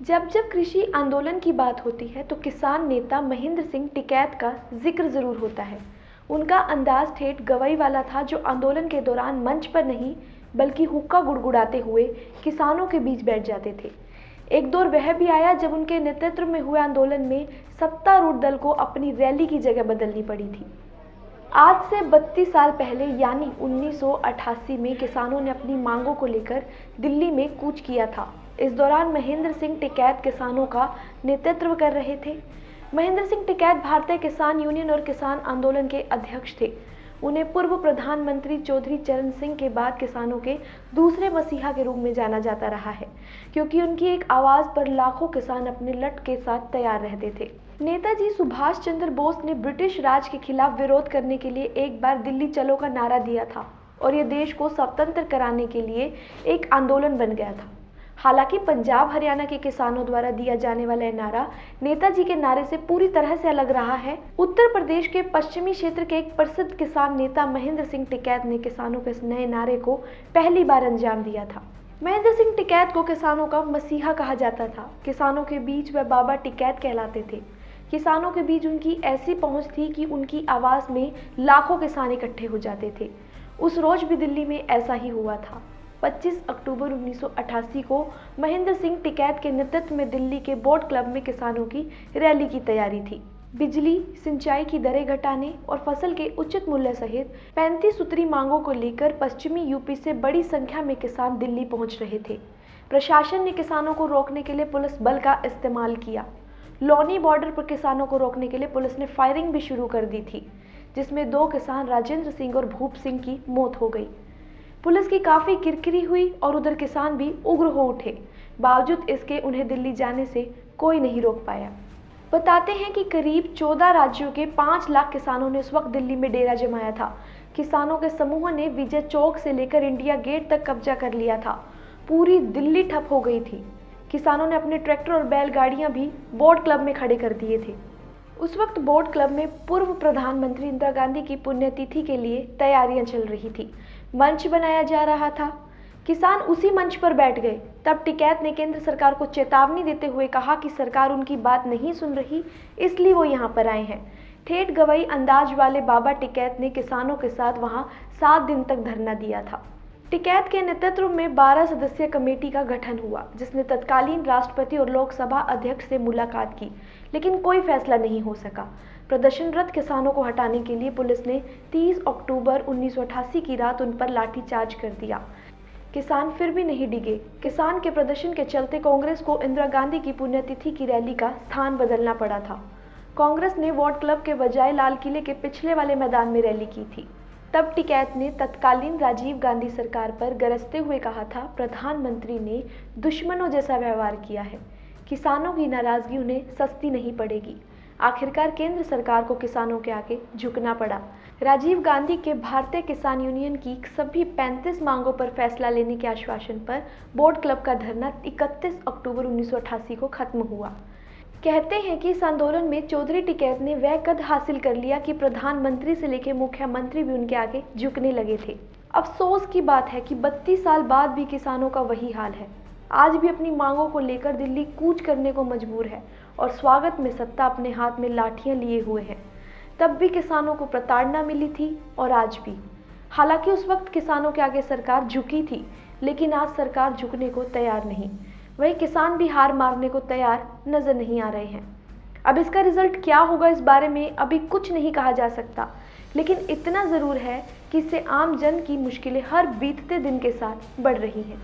जब जब कृषि आंदोलन की बात होती है तो किसान नेता महेंद्र सिंह टिकैत का जिक्र जरूर होता है। उनका अंदाज ठेठ गवई वाला था, जो आंदोलन के दौरान मंच पर नहीं बल्कि हुक्का गुड़गुड़ाते हुए किसानों के बीच बैठ जाते थे। एक दौर वह भी आया जब उनके नेतृत्व में हुए आंदोलन में सत्तारूढ़ दल को अपनी रैली की जगह बदलनी पड़ी थी। आज से 32 साल पहले यानी 1988 में किसानों ने अपनी मांगों को लेकर दिल्ली में कूच किया था। इस दौरान महेंद्र सिंह टिकैत किसानों का नेतृत्व कर रहे थे। महेंद्र सिंह टिकैत भारतीय किसान यूनियन और किसान आंदोलन के अध्यक्ष थे। उन्हें पूर्व प्रधानमंत्री चौधरी चरण सिंह के बाद किसानों के दूसरे मसीहा के रूप में जाना जाता रहा है, क्योंकि उनकी एक आवाज पर लाखों किसान अपने लट के साथ तैयार रहते थे। नेताजी सुभाष चंद्र बोस ने ब्रिटिश राज के खिलाफ विरोध करने के लिए एक बार दिल्ली चलो का नारा दिया था और यह देश को स्वतंत्र कराने के लिए एक आंदोलन बन गया था। हालांकि पंजाब हरियाणा के किसानों द्वारा दिया जाने वाला यह नारा नेताजी के नारे से पूरी तरह से अलग रहा है। उत्तर प्रदेश के पश्चिमी क्षेत्र के एक प्रसिद्ध किसान नेता महेंद्र सिंह टिकैत ने किसानों के इस नए नारे को पहली बार अंजाम दिया था। महेंद्र सिंह टिकैत को किसानों का मसीहा कहा जाता था। किसानों के बीच वह बाबा टिकैत कहलाते थे। किसानों के बीच उनकी ऐसी पहुंच थी कि उनकी आवाज में लाखों किसान इकट्ठे हो जाते थे। उस रोज भी दिल्ली में ऐसा ही हुआ था। 25 अक्टूबर 1988 को महेंद्र सिंह टिकैत के नेतृत्व में दिल्ली के बोट क्लब में किसानों की रैली की तैयारी थी। बिजली, सिंचाई की दरें घटाने और फसल के उचित मूल्य सहित 35 सूत्री मांगों को लेकर पश्चिमी यूपी से बड़ी संख्या में किसान दिल्ली पहुंच रहे थे। प्रशासन ने किसानों को रोकने के लिए पुलिस बल का इस्तेमाल किया। लौनी बॉर्डर पर किसानों को रोकने के लिए पुलिस ने फायरिंग भी शुरू कर दी थी, जिसमें 2 किसान राजेंद्र सिंह और भूप सिंह की मौत हो गई। पुलिस की काफी किरकिरी हुई और उधर किसान भी उग्र हो उठे। बावजूद इसके उन्हें दिल्ली जाने से कोई नहीं रोक पाया। बताते हैं कि करीब 14 राज्यों के 5 लाख किसानों ने उस वक्त दिल्ली में डेरा जमाया था। किसानों के समूह ने विजय चौक से लेकर इंडिया गेट तक कब्जा कर लिया था। पूरी दिल्ली ठप हो गई थी। किसानों ने अपने ट्रैक्टर और बैलगाड़ियां भी बोट क्लब में खड़े कर दिए थे। उस वक्त बोट क्लब में पूर्व प्रधानमंत्री इंदिरा गांधी की पुण्यतिथि के लिए तैयारियां चल रही थी। मंच बनाया जा रहा था। किसान उसी मंच पर बैठ गए। तब टिकैत ने केंद्र सरकार को चेतावनी देते हुए कहा कि सरकार उनकी बात नहीं सुन रही, इसलिए वो यहाँ पर आए हैं। ठेठ गवई अंदाज वाले बाबा टिकैत ने किसानों के साथ वहां 7 दिन तक धरना दिया था। टिकैत के नेतृत्व में 12 सदस्यीय कमेटी का गठन हुआ, जिसने तत्कालीन राष्ट्रपति और लोकसभा अध्यक्ष से मुलाकात की, लेकिन कोई फैसला नहीं हो सका। प्रदर्शनरत किसानों को हटाने के लिए पुलिस ने 30 अक्टूबर 1988 की रात उन पर लाठीचार्ज कर दिया। किसान फिर भी नहीं डिगे। किसान के प्रदर्शन के चलते कांग्रेस को इंदिरा गांधी की पुण्यतिथि की रैली का स्थान बदलना पड़ा था। कांग्रेस ने वोट क्लब के बजाय लाल किले के पिछले वाले मैदान में रैली की थी। तब टिकैत ने तत्कालीन राजीव गांधी सरकार पर गरजते हुए कहा था, प्रधानमंत्री ने दुश्मनों जैसा व्यवहार किया है। किसानों की नाराजगी उन्हें सस्ती नहीं पड़ेगी। आखिरकार केंद्र सरकार को किसानों के आगे झुकना पड़ा। राजीव गांधी के भारतीय किसान यूनियन की सभी 35 मांगों पर फैसला लेने के आश्वासन पर बोट क्लब का धरना 31 अक्टूबर 1988 को खत्म हुआ। कहते हैं कि इस आंदोलन में चौधरी टिकैत ने वह कद हासिल कर लिया कि प्रधानमंत्री से लेकर मुख्यमंत्री भी उनके आगे झुकने लगे थे। अफसोस की बात है कि 32 साल बाद भी किसानों का वही हाल है। आज भी अपनी मांगों को लेकर दिल्ली कूच करने को मजबूर है और स्वागत में सत्ता अपने हाथ में लाठियां लिए हुए है। तब भी किसानों को प्रताड़ना मिली थी और आज भी। हालांकि उस वक्त किसानों के आगे सरकार झुकी थी, लेकिन आज सरकार झुकने को तैयार नहीं। वही किसान भी हार मारने को तैयार नजर नहीं आ रहे हैं। अब इसका रिजल्ट क्या होगा, इस बारे में अभी कुछ नहीं कहा जा सकता, लेकिन इतना जरूर है कि इससे आम जन की मुश्किलें हर बीतते दिन के साथ बढ़ रही हैं।